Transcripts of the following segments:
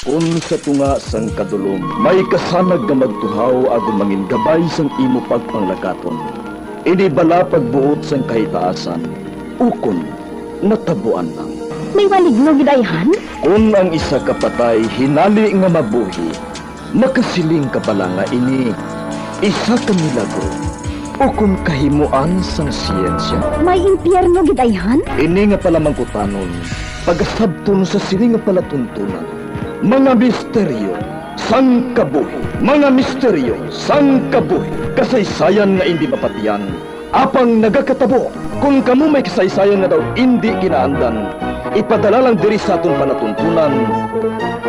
Kung sa tunga sang kadulom, may kasanag nga magtuhaw agon mangin gabay sang imo pagpanglakaton. Ini bala pagbuot sang kahitaasan, ukon natabuan lang. May waligno gidayhan? Kung ang isa kapatay hinali nga mabuhi, makasiling ka pala nga ini isa ka milagro o kung kahimuan sang siyensya. May impyerno gidayhan? Ini nga pala mangkutanon, pagasabton sa siling nga palatuntunan. Mga misteryo, sang kabuhi. Mga misteryo, sang kabuhi. Kasaysayan nga hindi mapatiyan. Apang nagakatabo, kung kamo may kasaysayan nga daw hindi ginaandan, ipadala lang diri sa aton palatuntunan.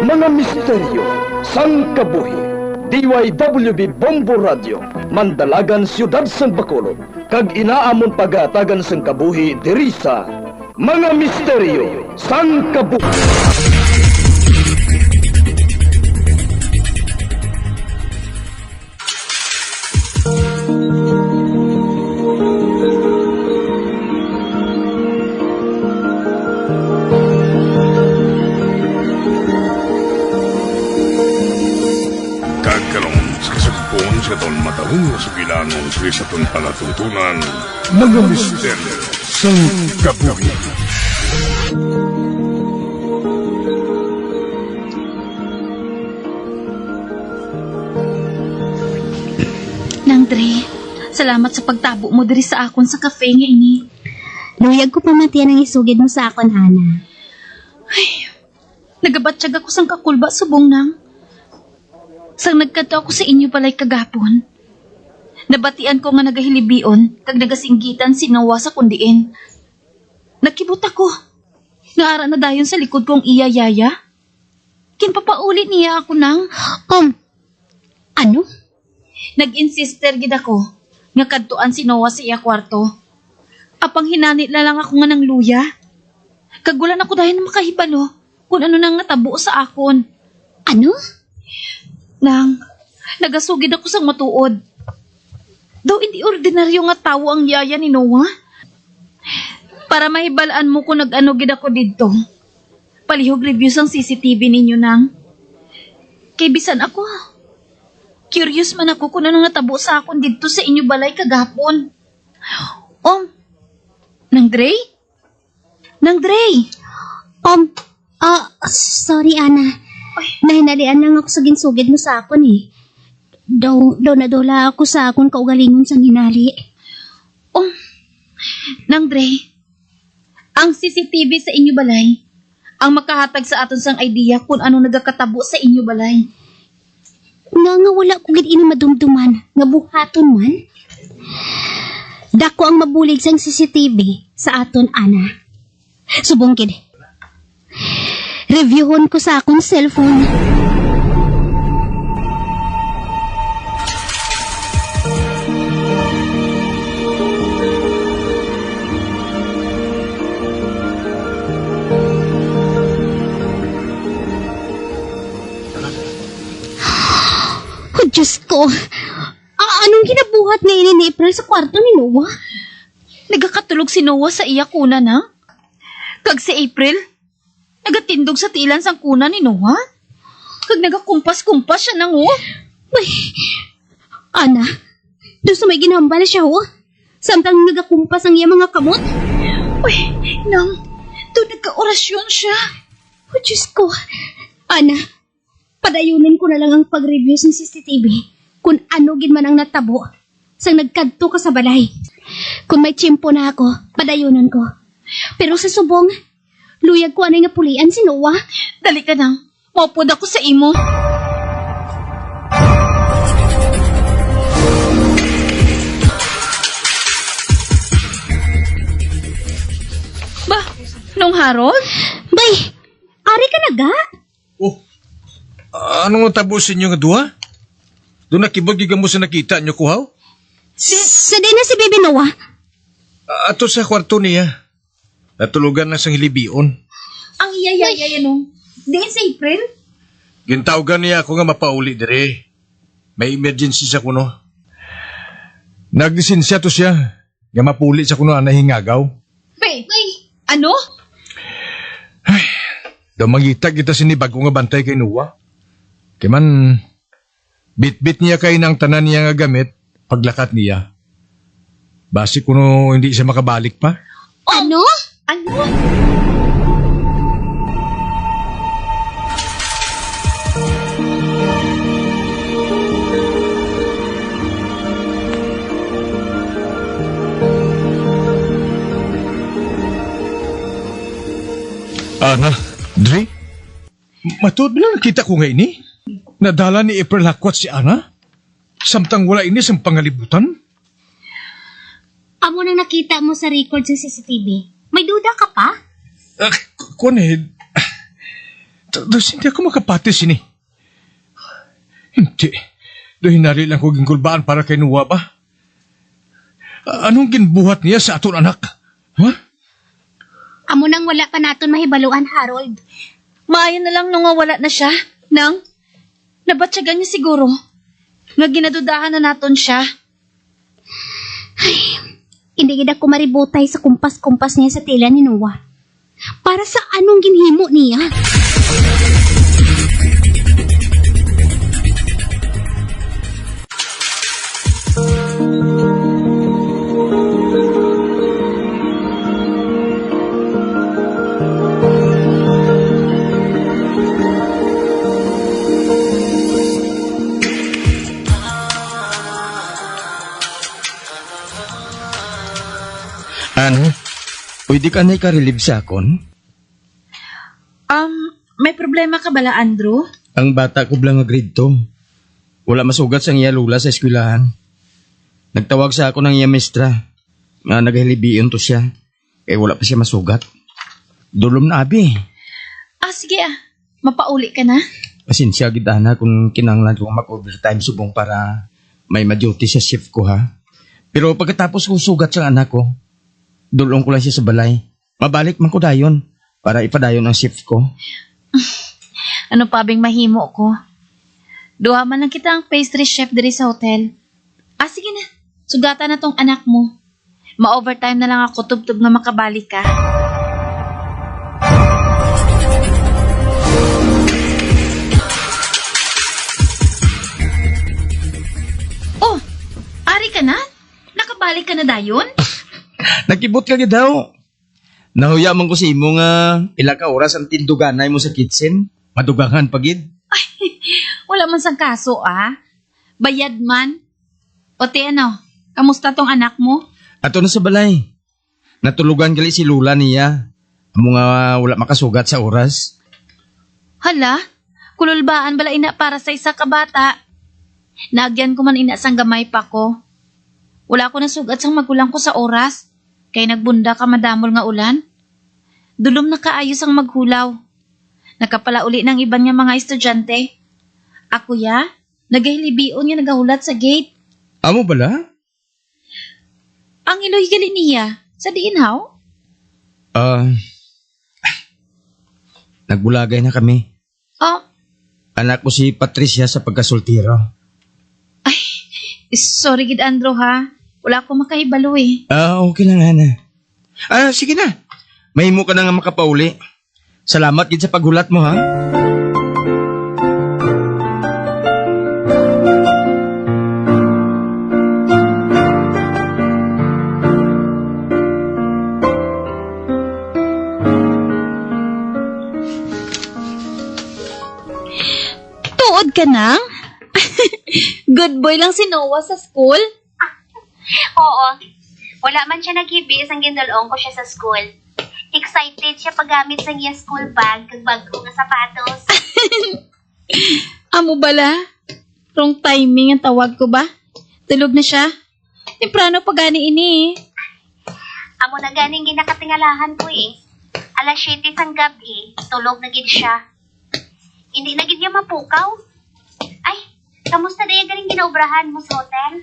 Mga misteryo, sang kabuhi. DYWB Bombo Radio, Mandalagan, Siyudad San Bacolod. Kag inaamon pagatagan sang kabuhi diri sa Mga Misteryo, sang kabuhi. Sa ton matahong sa bilangon sa ton palatuntunan, mga misteryo sang kabuhi. Nang Dre, salamat sa pagtabo mo diri sa akon sa cafe nga ini. Luyag ko pamatian ang isugid mo sa akon, Ana. Ay, nagabatsyag ako sang kakulba subong nang. Sang nagkadto ako sa inyo palay kagapon. Nabatian ko nga nagahilibion kag nagasinggitan si Noah sa kundiin. Nakibot ako. Nga ara na dayon sa likod kong iyayaya. Kinpapaulit niya ako nang. Ano? Nag-insister gid ako nga kadtuan si Noah sa iya kwarto. Apang hinanit na lang ako nga ng luya. Kagulan ako dahil na makahibalo kung ano nang natabo sa akon. Ano? Nang, nagasugid ako sang matuod. Daw hindi ordinaryo nga tawo ang yaya ni Noah. Para mahibalaan mo kung nag-ano gid ako didto. Palihog reviews ang CCTV ninyo nang. Kay bisan ako. Curious man ako kung ano natabo sa akon didto sa inyo balay kagapon. Nang Dre? Nang Dre? Sorry, Ana. Nahinalian lang ako sa ginsugid mo sa akon eh. Daw nadula ako sa akon kaugalingon sa hinali. Nang Dre, ang CCTV sa inyo balay, ang makahatag sa aton sang idea kung ano nagakatabo sa inyo balay. Nga wala ko gid ini madumduman, nga buhaton man. Dako ang mabulig sang CCTV sa aton, Ana. Subong gid. Reviewon ko sa akong cellphone. Oh, Diyos ko. Anong ginabuhat ngayon ni April sa kwarto ni Noah? Nagakatulog si Noah sa iya kuna na? Kag si April, nagatindog sa tilan sang kuna ni Noah? Kag nagakumpas-kumpas siya nang Uy, Ana, doon sa may ginambal siya Samtang nagakumpas ang iya mga kamot. Uy, nang, doon nagka-orasyon siya. Oh, Diyos ko. Ana, padayunin ko na lang ang pag-review ng CCTV kung ano gid man ang natabo sang nagkadto ka sa balay. Kung may tiyempo na ako, padayunan ko. Pero sa subong, luyag ko anay nga pulian si Noah. Dali ka nang, maupod ako sa imo. Ba, nung Harold? Bay, ari ka na ga? Ano nga tabo sa inyo nga duha? Doon nakibagigam mo sa nakita nyo kuhaw? Sa din na si Baby Noah. Ato sa kwarto niya. Natulugan na sang hilibion. Ang iyayaya nung, diin sa April? Gintawgan niya ako nga mapauli dire. May emergency sa kuno. Naglisensya to siya. Nga mapuli sa kuno na hingagaw. Ano? daw mangita kita sini bago nga bantay kay Nuwa. Kay man, bit-bit niya kay ng tanan niya nga gamit paglakat niya. Basi kuno hindi siya makabalik pa. Ano? Ano? Ana, Dre? Matuod ba lang nakita ko ngayon ni? Nadala ni April Hakwat si Ana? Samtang wala ini sa pangalibutan? Amo nang nakita mo sa record sa CCTV. May duda ka pa? Kuned, tapos hindi ako makapatis ini. Hindi. Doon hinari lang ko gingkulbaan para kay Nuwa ba? Anong ginbuhat niya sa aton anak? Ha? Amo nang wala pa naton mahibaluan, Harold. Maayo na lang nung wala na siya. Nang, nabatsagan niya siguro. Nga ginadudahan na naton siya. Hindi gid ako maributay sa kumpas-kumpas niya sa tila ni Noah. Para sa anong ginhimo niya? Ano? Pwede ka na ikarelieve sa akon? May problema ka bala, Andrew? Ang bata ko blang nga grade 2. Wala masugat sa iya lula sa eskwelahan. Nagtawag sa ako ng iya mestra. Nga naghilibiyon to siya. Eh wala pa siya masugat. Dulom na abi. Sige Mapauli ka na? Pasensya gid ana kung kinanglan ko mag-overtime subong para may ma-duty sa shift ko ha. Pero pagkatapos ko sugat sa anak ko, dulong ko lang siya sa balay. Mabalik man ko dayon para ipadayon ang shift ko. Ano pa bing mahimo ko? Duha man lang kita ang pastry chef diri sa hotel. Sige na. Sugatan na tong anak mo. Ma-overtime na lang ako tubtub nga makabalik ka. Oh, ari ka na? Nakabalik ka na dayon? Nakibot ka gid daw. Nahuya man ko sa imo nga pila ka oras ang tinduganay mo sa kitchen. Madugangan pagid. Wala man sang kaso, Bayad man. O te ano, kamusta tong anak mo? Ato na sa balay. Natulugan gali si Lula niya. Amo nga wala makasugat sa oras. Hala, kululbaan bala ina para sa isa ka bata. Nagyan ko man ina sang gamay pa ko. Wala ko nasugat sang magulang ko sa oras. Kay nagbunda ka madamol nga ulan. Dulom na kaayos ang maghulaw. Nakapala uli ng iban nga mga estudyante. Ako nagahilibion nga nagahulat sa gate. Amo bala? Ang iloy gali niya, sa diin haw? Nagbulagay na kami. Anak ko si Patricia sa pagkasultiro. Sorry gid Andrew Wala ko makahibalo Okay lang, Ana. Sige na. Mahimo ka na nga makapauli. Salamat gid sa paghulat mo, ha? Tuod ka na? Good boy lang si Noah sa school? Oo. Wala man siya naghibis ang ginulong ko siya sa school. Excited siya paggamit sa iya school bag kag bago nga sapatos. Amo bala? Wrong timing ang tawag ko ba? Tulog na siya? Temprano pa gani ini Amo na ganing ginakatingalahan ko Alas 7 sang gabi, tulog na gid siya. Hindi na gid niya mapukaw. Ay, kamusta na yung galing ginaobrahan mo sa hotel?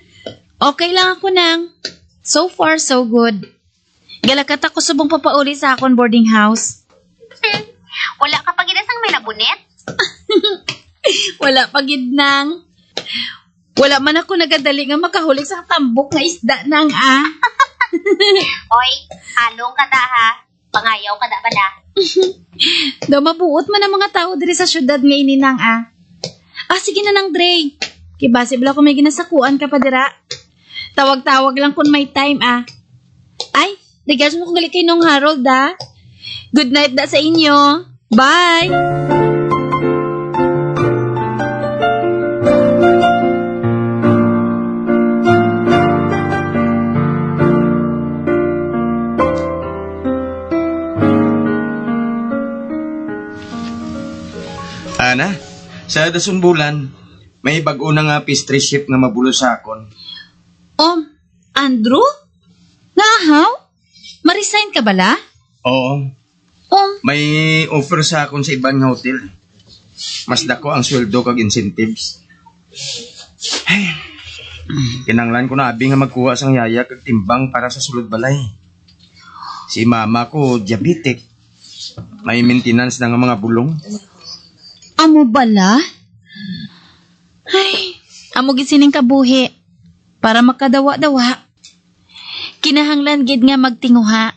Okay lang ako nang. So far, so good. Galakat ako subong papauli sa akong boarding house. Wala ka pa ginasang may nabunet? Wala pa gid nang. Wala man ako nagadali nga makahuli sa tambok nga isda nang Oy, halong ka ta ha. Pangayaw ka na bala. Daw mabuot man ang mga tao diri sa syudad nga ininang sige na nang Dre. Kibase bala ko may ginasakuan ka pa dira. Tawag-tawag lang kung may time Ay, digas mo kung gali kay Nong Harold Good night da sa inyo. Bye! Ana, sa dasunbulan, may bag-o na nga pastry chef nga mabulo sa akon. Andrew? Nahaw? Ma-resign ka bala? Oo, may offer sa akon sa ibang hotel. Mas dako ang sweldo kag incentives. Ay, kinanglan ko na abi nga magkuha sang yaya kag timbang para sa sulod balay. Si mama ko diabetic. May maintenance na nga mga bulong. Amo bala? Ay, amo gisining kabuhi. Para makadawa-dawa. Kinahanglan gid nga magtinguha.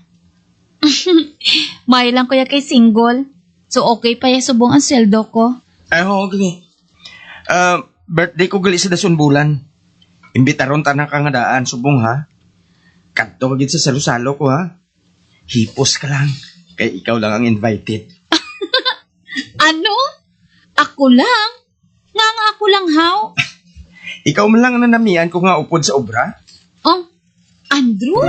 May lang kuya kay single. So okay pa subong ang sweldo ko. Ay, oo, gini. Birthday ko gali sa dasunbulan. Imbitaron ta na kangadaan, subong ha. Kadto ka gid sa salo-salo ko ha. Hipos ka lang. Kay ikaw lang ang invited. Ano? Ako lang? Nga ako lang, how? Ikaw man lang ang nanamian ko nga upod sa obra. Andrew?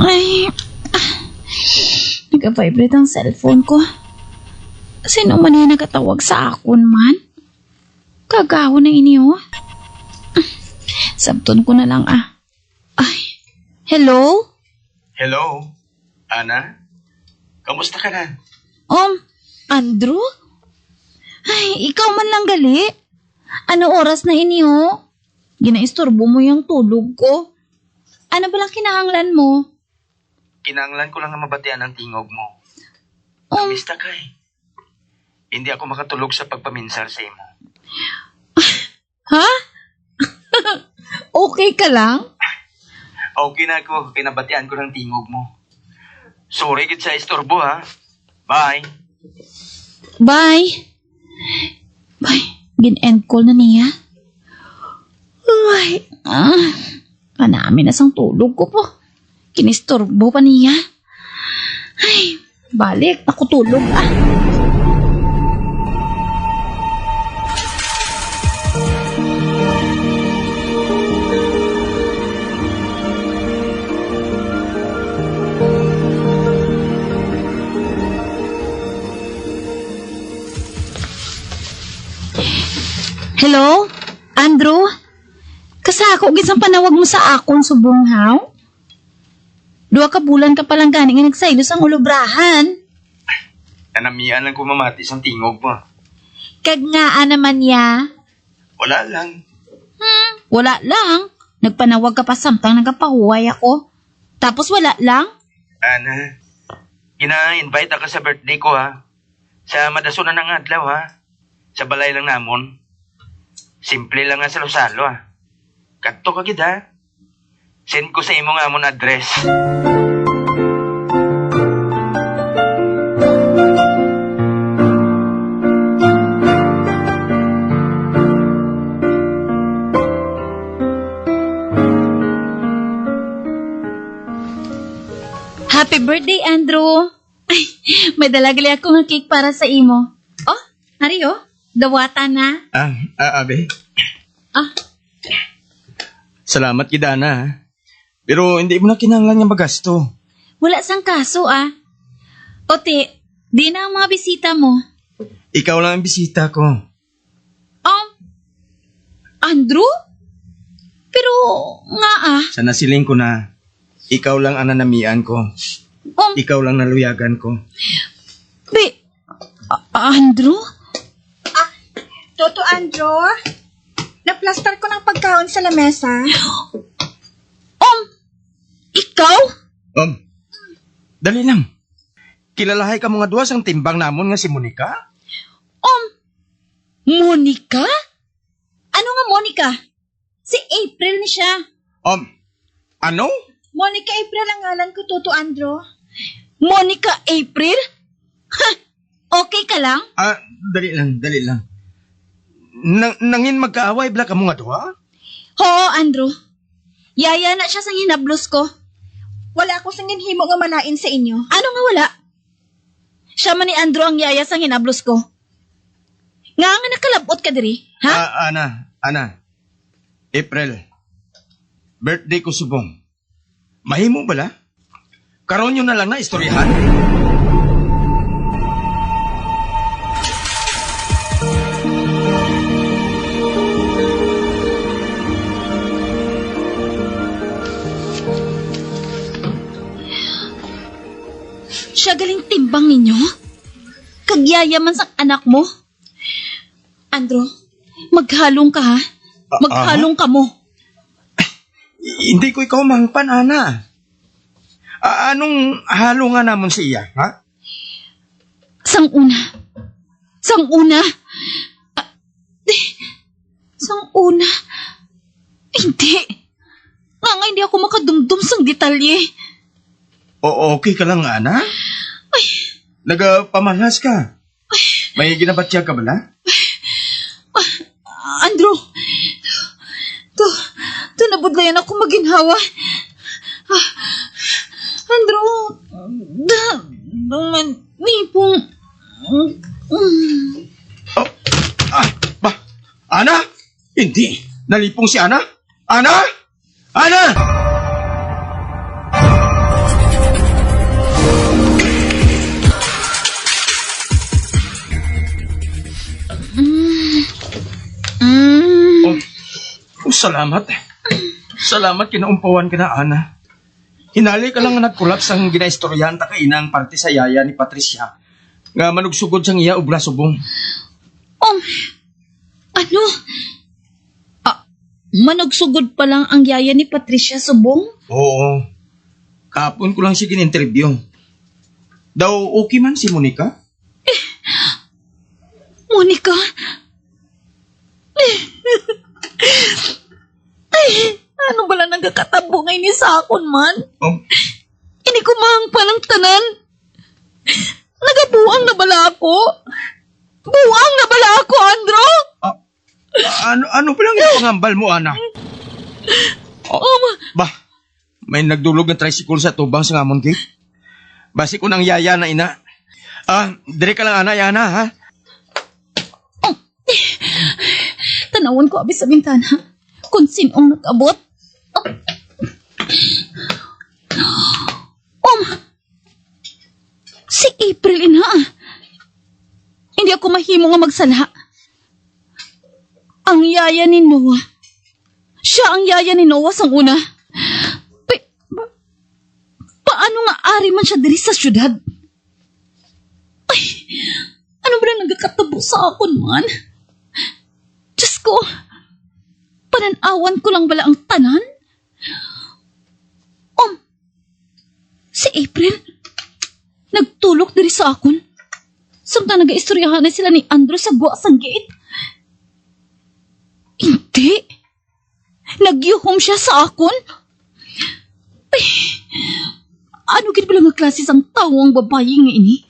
Ay, nag-vibrate ang cellphone ko. Sino man yung nagatawag sa akon man? Kagaho na inyo. Sabton ko na lang Ay, hello? Hello, Ana? Kamusta ka na? Andrew? Ay, ikaw man lang gali. Ano oras na inyo? Ginaistorbo mo yung tulog ko. Ano ba lang kinahanglan mo? Kinanglan ko lang na mabatian ang tingog mo. Namista ka Hindi ako makatulog sa pagpaminsar sa imo. Ha? Okay ka lang? Okay na ako, kinabatian ko ng tingog mo. Sorry gid sa istorbo ha. Bye. Bye. Gin-end call na niya. Ay, Panami na sang tulog ko po. Kinistorbo pa niya. Ay, balik. Ako tulog Hello? Andrew? Kasako gisang panawag mo sa akon subong haw? 2 ka bulan ka palang gani nga nagsaylo sang ulubrahan. Nanamian lang ko mamati sa tingog mo. Kag nga naman ya. Wala lang. Wala lang. Nagpanawag ka pa samtang nagapahuway ako. Tapos wala lang? Ana, gina-invite ako sa birthday ko ha. Sa madasunan ng adlaw ha. Sa balay lang namon. Simple lang nga sa Losalo Kadto ka gid ha. Send ko sa imo nga amon address. Happy birthday, Andrew! Ay, may dalagali ako ng cake para sa imo. Hari dawata na. Abe. Salamat gid Ana ha. Pero hindi mo na kinahanglan nga magasto. Wala sang kaso Ote, di na ang mga bisita mo. Ikaw lang ang bisita ko. Andrew? Pero nga Sa nasiling ko na, ikaw lang ang nanamian ko. Ikaw lang naluyagan ko. Andrew? Toto Andrew, naplastar ko ng pagkaon sa lamesa. Ikaw? Dali lang. Kilalahay ka mga duwa sang timbang namon nga si Monica? Monica? Ano nga Monica? Si April ni siya. Ano? Monica April ang ngalan ko, Toto Andro. Monica April? Ha! Okay ka lang? Dali lang. Nangin magkaaway bala ka mga duwa? Oo, Andrew. Yaya na siya sa hinablos ko. Wala ko singin himo nga malain sa inyo. Ano nga wala? Siya man ni Andrew ang yaya sa hinablos ko. Nga nakalabot ka diri, ha? Ana. April. Birthday ko subong. Mahimo bala? Karon yun na lang na istoryahan. Siya galing timbang ninyo? Kagyayaman sa anak mo? Andrew, maghalong ka ha? Maghalong ka mo. Hindi ko ikaw mangpan, Ana. Anong halo nga namon siya, ha? Sang una. Sang una. Hindi. Nga hindi ako makadumdum sang detalye. Okay ka lang, Ana? Nagpamalhas ka. May ginabatya ka bala? Andrew, to nabudlayan ako maginhawa. Andrew, nipong... Ana? Hindi. Nalipong si Ana? Ana? Salamat. Salamat kinaumpawan ka na, Ana. Hinali ka lang nga nagkulaps ang ginaistoryahan ta kainang parte sa yaya ni Patricia. Nga manugsugod sang iya ubra subong. Ano? Managsugod pa lang ang yaya ni Patricia subong? Oo. Kapon ko lang siya gin-interview. Daw okay man si Monica? Monica? Ano bala nagkakatabo ngay ni Sakon man? Ini ko pa ng tanan. Nagabuang na bala ako. Buang na bala ako, Andrew. Ano pa lang yung pangambal mo, Ana? May nagdulog ng tricycle sa tubang sa ngamon gate. Basi ko ng yaya na ina. Dire ka lang, Ana, Yana, ha? Tanawan ko abis sa bintana. Kung sinong nag-abot. Si April ina. Hindi ako mahimo nga magsala. Ang yaya ni Noah. Siya ang yaya ni Noah sang una. Paano nga ari man siya diri sa syudad? Ay, ano ba na nagkakatabo sa akon man? Diyos ko, pananawan ko lang bala ang tanan? Si April, nagtulok diri sa akon. Samtang nag-istoryahan na sila ni Andrew sa buwa sang gate. Hindi. Nagyuhom siya sa akon. Ay, ano gid bala nga klase sang tawo ang babae nga ini?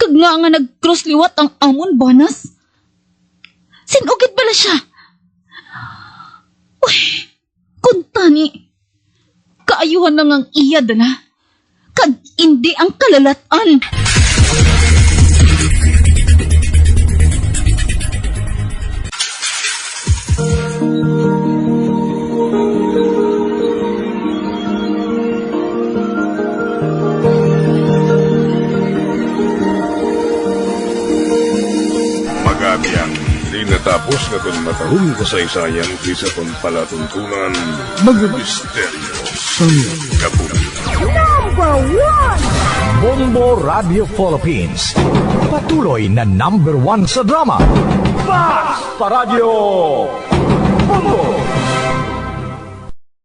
Kag nga nag-cross liwat ang amon banas. Sinugid bala siya. Uy, kuntani. Kaayuhan na ngang iya dala. Kag hindi ang kalalatan. Magabiang di natapos na itong matahong kasaysayan kaysa itong palatuntunan, mga misteryo sa kabuhi. Bombo Radio Philippines. Patuloy na #1 sa drama. Basta Radio Bombo!